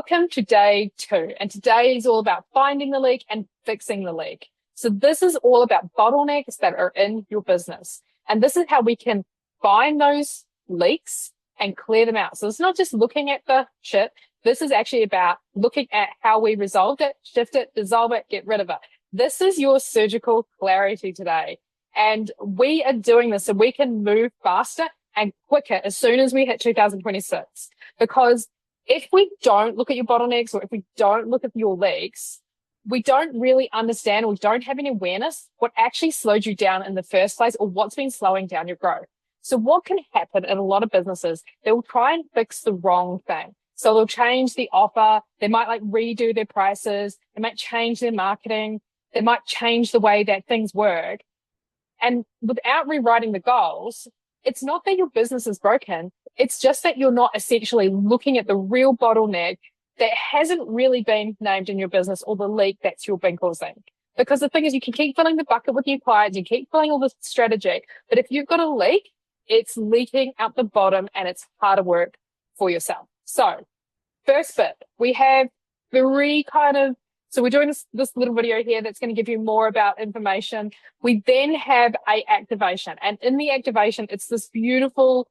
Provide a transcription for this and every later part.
Welcome to day 2. And today is all about finding the leak and fixing the leak. So this is all about bottlenecks that are in your business. And this is how we can find those leaks and clear them out. So it's not just looking at the shit. This is actually about looking at how we resolved it, shift it, dissolve it, get rid of it. This is your surgical clarity today. And we are doing this so we can move faster and quicker as soon as we hit 2026. Because if we don't look at your bottlenecks or if we don't look at your leaks, we don't really understand, we don't have any awareness what actually slowed you down in the first place or what's been slowing down your growth. So what can happen in a lot of businesses, they will try and fix the wrong thing. So they'll change the offer. They might redo their prices. They might change their marketing. They might change the way that things work. And without rewriting the goals, it's not that your business is broken. It's just that you're not essentially looking at the real bottleneck that hasn't really been named in your business or the leak that's you've been causing. Because the thing is, you can keep filling the bucket with your clients, you keep filling all the strategy, but if you've got a leak, it's leaking out the bottom and it's harder work for yourself. So first bit, we have three so we're doing this little video here that's going to give you more about information. We then have a activation, and in the activation, it's this beautiful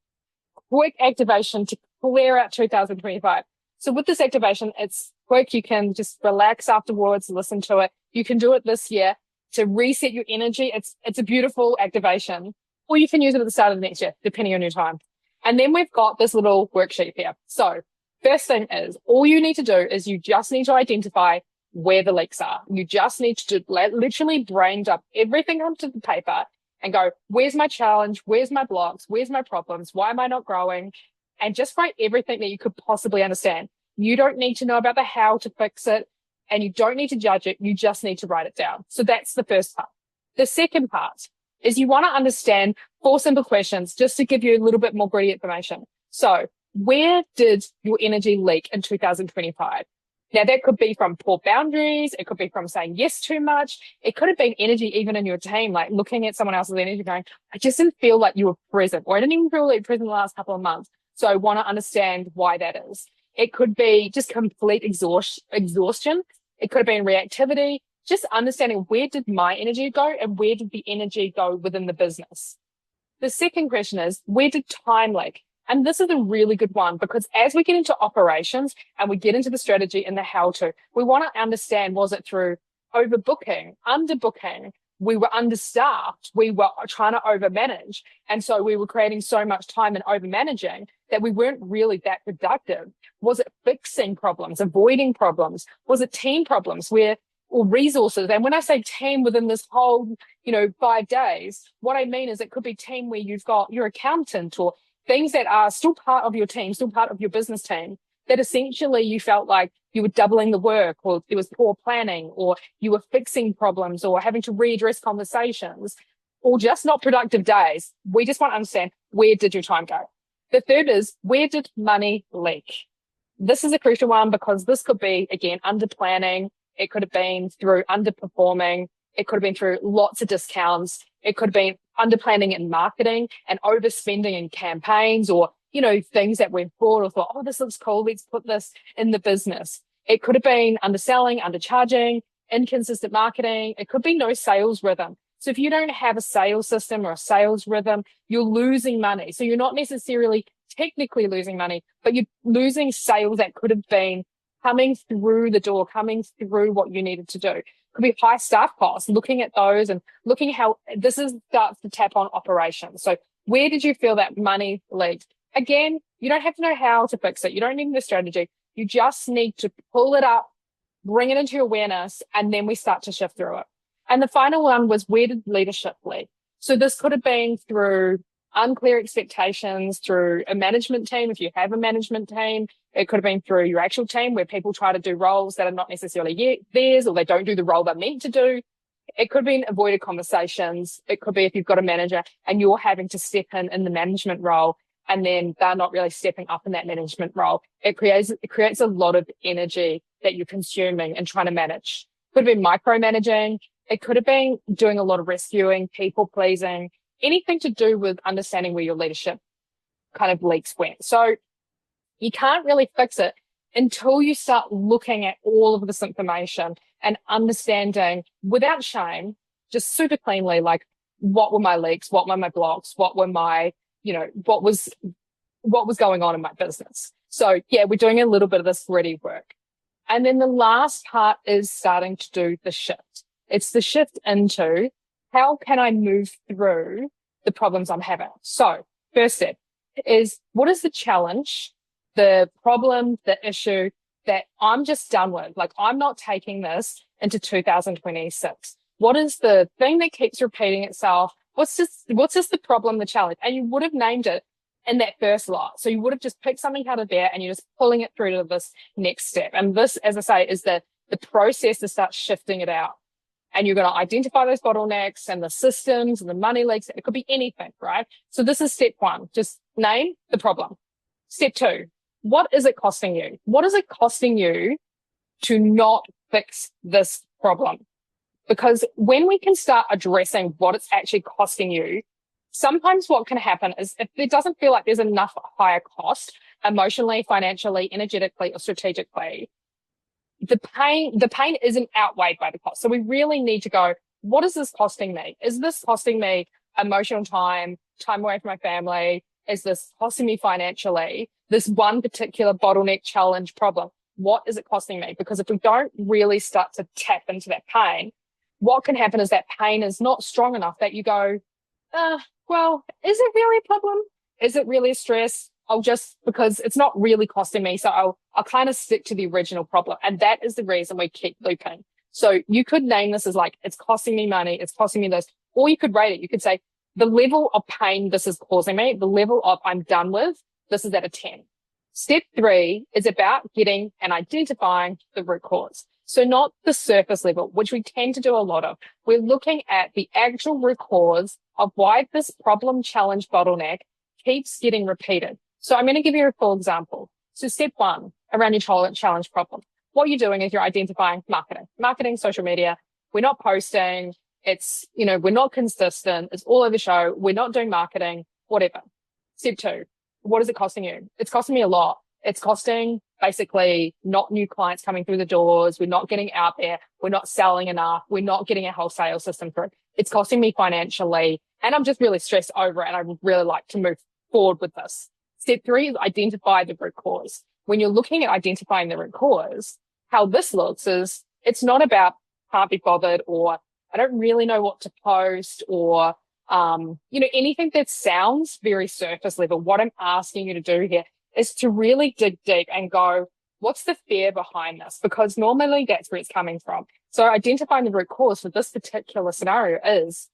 quick activation to clear out 2025. So with this activation, it's quick. You can just relax afterwards, listen to it. You can do it this year to reset your energy. It's a beautiful activation, or you can use it at the start of the next year, depending on your time. And then we've got this little worksheet here. So first thing is, all you need to do is you just need to identify where the leaks are. You just need to literally brain dump everything onto the paper and go, where's my challenge? Where's my blocks? Where's my problems? Why am I not growing? And just write everything that you could possibly understand. You don't need to know about the how to fix it, and you don't need to judge it. You just need to write it down. So that's the first part. The second part is you want to understand 4 simple questions just to give you a little bit more gritty information. So where did your energy leak in 2025? Now, that could be from poor boundaries. It could be from saying yes too much. It could have been energy even in your team, like looking at someone else's energy going, I just didn't feel like you were present, or I didn't even feel like present the last couple of months. So I want to understand why that is. It could be just complete exhaustion. It could have been reactivity, just understanding where did my energy go and where did the energy go within the business. The second question is, where did time leak? And this is a really good one, because as we get into operations and we get into the strategy and the how to, we want to understand, was it through overbooking, underbooking? We were understaffed. We were trying to overmanage. And so we were creating so much time and overmanaging that we weren't really that productive. Was it fixing problems, avoiding problems? Was it team problems or resources? And when I say team within this whole, 5 days, what I mean is it could be team where you've got your accountant or things that are still part of your team, still part of your business team, that essentially you felt like you were doubling the work, or there was poor planning, or you were fixing problems or having to readdress conversations, or just not productive days. We just want to understand, where did your time go? The third is, where did money leak? This is a crucial one, because this could be, again, under planning. It could have been through underperforming. It could have been through lots of discounts. It could have been under planning and marketing and overspending in campaigns, or, things that we've bought or thought, oh, this looks cool, let's put this in the business. It could have been underselling, undercharging, inconsistent marketing. It could be no sales rhythm. So if you don't have a sales system or a sales rhythm, you're losing money. So you're not necessarily technically losing money, but you're losing sales that could have been coming through the door, coming through what you needed to do. Could be high staff costs, looking at those and looking how starts to tap on operations. So where did you feel that money leaked? Again, you don't have to know how to fix it. You don't need the strategy. You just need to pull it up, bring it into your awareness, and then we start to shift through it. And the final one was, where did leadership leak? So this could have been through unclear expectations, through a management team. If you have a management team, it could have been through your actual team, where people try to do roles that are not necessarily theirs, or they don't do the role they're meant to do. It could have been avoided conversations. It could be if you've got a manager and you're having to step in the management role, and then they're not really stepping up in that management role. It creates a lot of energy that you're consuming and trying to manage. Could have been micromanaging. It could have been doing a lot of rescuing, people pleasing, anything to do with understanding where your leadership kind of leaks went. So you can't really fix it until you start looking at all of this information and understanding without shame, just super cleanly, like what were my leaks? What were my blocks? What were my, what was going on in my business? So yeah, we're doing a little bit of this gritty work. And then the last part is starting to do the shift. It's the shift into how can I move through the problems I'm having? So first step is what is the challenge, the problem, the issue that I'm just done with? Like I'm not taking this into 2026. What is the thing that keeps repeating itself? What's just the problem, the challenge? And you would have named it in that first lot. So you would have just picked something out of there and you're just pulling it through to this next step. And this, as I say, is the process to start shifting it out. And you're going to identify those bottlenecks and the systems and the money leaks. It could be anything, right? So this is step one. Just name the problem. Step two, what is it costing you? What is it costing you to not fix this problem? Because when we can start addressing what it's actually costing you, sometimes what can happen is if it doesn't feel like there's enough higher cost emotionally, financially, energetically, or strategically, the pain isn't outweighed by the cost. So we really need to go, what is this costing me? Is this costing me emotional time away from my family? Is this costing me financially? This one particular bottleneck challenge problem, what is it costing me? Because if we don't really start to tap into that pain, what can happen is that pain is not strong enough that you go, well, is it really a problem? Is it really a stress? Because it's not really costing me. So I'll kind of stick to the original problem. And that is the reason we keep looping. So you could name this as like, it's costing me money. It's costing me this, or you could rate it. You could say the level of pain this is causing me, the level of I'm done with, this is at a 10. Step 3 is about getting and identifying the root cause. So not the surface level, which we tend to do a lot of. We're looking at the actual root cause of why this problem, challenge, bottleneck keeps getting repeated. So I'm going to give you a full example. So step 1 around your challenge problem. What you're doing is you're identifying marketing, social media. We're not posting. We're not consistent. It's all over the show. We're not doing marketing, whatever. Step 2, what is it costing you? It's costing me a lot. It's costing basically not new clients coming through the doors. We're not getting out there. We're not selling enough. We're not getting a wholesale system through. It's costing me financially. And I'm just really stressed over it. And I would really like to move forward with this. Step 3 is identify the root cause. When you're looking at identifying the root cause, how this looks is it's not about can't be bothered or I don't really know what to post or, anything that sounds very surface level. What I'm asking you to do here is to really dig deep and go, what's the fear behind this? Because normally that's where it's coming from. So identifying the root cause for this particular scenario is,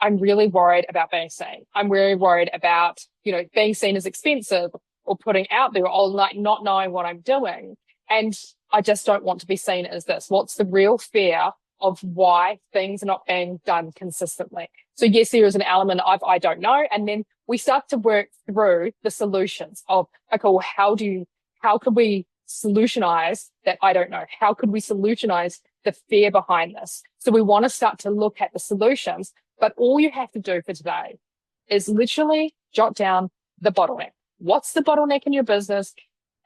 I'm really worried about being seen. I'm really worried about, being seen as expensive or putting out there or like not knowing what I'm doing. And I just don't want to be seen as this. What's the real fear of why things are not being done consistently? So yes, there is an element of I don't know. And then we start to work through the solutions of, okay, well, how could we solutionize that I don't know? How could we solutionize the fear behind this? So we want to start to look at the solutions, but all you have to do for today is literally jot down the bottleneck. What's the bottleneck in your business?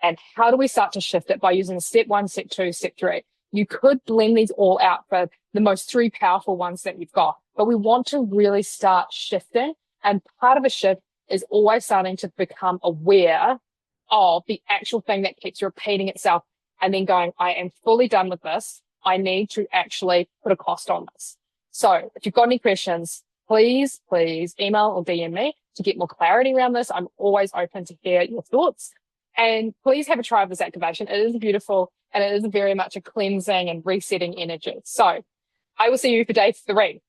And how do we start to shift it by using step 1, step 2, step 3? You could blend these all out for the most 3 powerful ones that you've got, but we want to really start shifting. And part of a shift is always starting to become aware of the actual thing that keeps repeating itself and then going, I am fully done with this. I need to actually put a cost on this. So if you've got any questions, please email or DM me to get more clarity around this. I'm always open to hear your thoughts. And please have a try of this activation. It is beautiful and it is very much a cleansing and resetting energy. So I will see you for day 3.